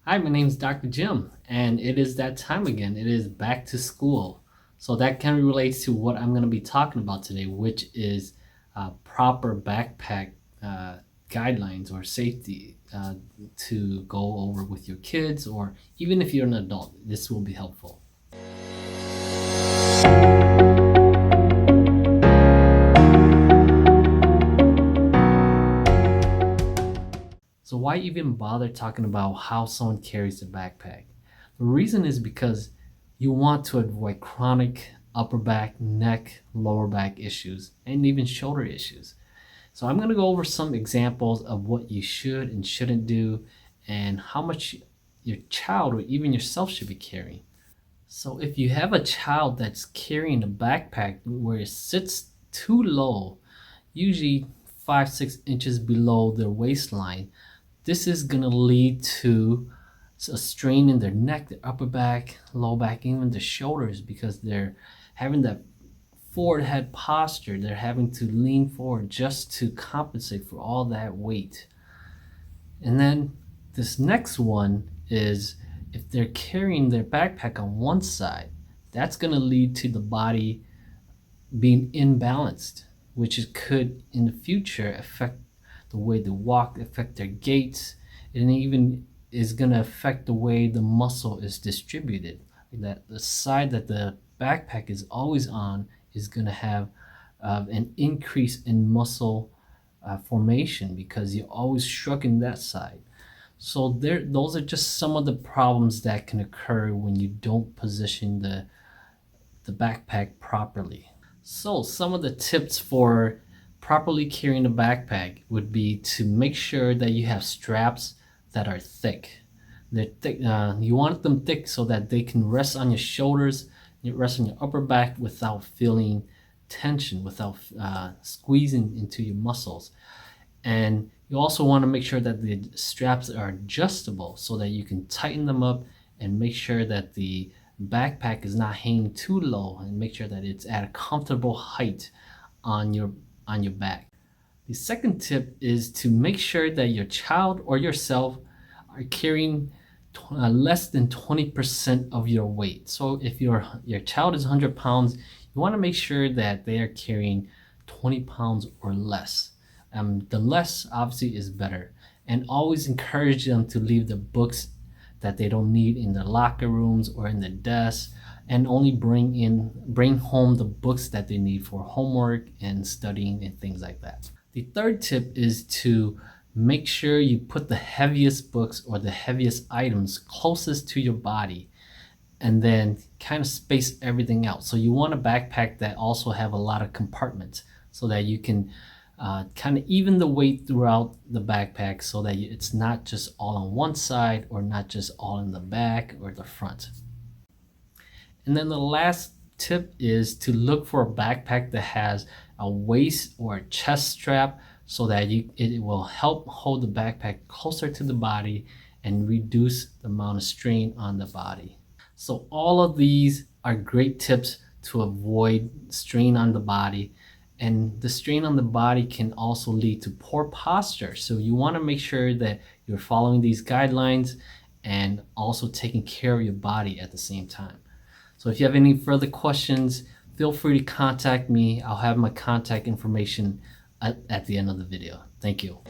Hi, my name is Dr. Jim, and it is that time again. It is back to school. So that kind of relates to what I'm going to be talking about today, which is proper backpack uh, guidelines or safety to go over with your kids, or even if you're an adult, this will be helpful. So why even bother talking about how someone carries a backpack? The reason is because you want to avoid chronic upper back, neck, lower back issues, and even shoulder issues. So I'm going to go over some examples of what you should and shouldn't do and how much your child or even yourself should be carrying. So if you have a child that's carrying a backpack where it sits too low, usually 5-6 inches below their waistline, this is going to lead to a strain in their neck, their upper back, low back, even the shoulders, because they're having that forward head posture. They're having to lean forward just to compensate for all that weight. And then this next one is if they're carrying their backpack on one side, that's going to lead to the body being imbalanced, which could in the future affect the way they walk, affect their gait, and even is going to affect the way the muscle is distributed. That the side that the backpack is always on is going to have an increase in muscle formation because you're always shrugging that side. So those are just some of the problems that can occur when you don't position the backpack properly. So some of the tips for properly carrying a backpack would be to make sure that you have straps that are thick. They're thick. You want them thick so that they can rest on your shoulders, rest on your upper back without feeling tension, without squeezing into your muscles. And you also want to make sure that the straps are adjustable so that you can tighten them up and make sure that the backpack is not hanging too low, and make sure that it's at a comfortable height on your back. The second tip is to make sure that your child or yourself are carrying less than 20% of your weight. So if your child is 100 pounds, you want to make sure that they are carrying 20 pounds or less. The less obviously is better, and always encourage them to leave the books that they don't need in the locker rooms or in the desk, and only bring home the books that they need for homework and studying and things like that. The third tip is to make sure you put the heaviest books or the heaviest items closest to your body, and then kind of space everything out. So you want a backpack that also have a lot of compartments so that you can kind of even the weight throughout the backpack so that it's not just all on one side or not just all in the back or the front. And then the last tip is to look for a backpack that has a waist or a chest strap so that it will help hold the backpack closer to the body and reduce the amount of strain on the body. So all of these are great tips to avoid strain on the body. And the strain on the body can also lead to poor posture. So you want to make sure that you're following these guidelines and also taking care of your body at the same time. So if you have any further questions, feel free to contact me. I'll have my contact information at the end of the video. Thank you.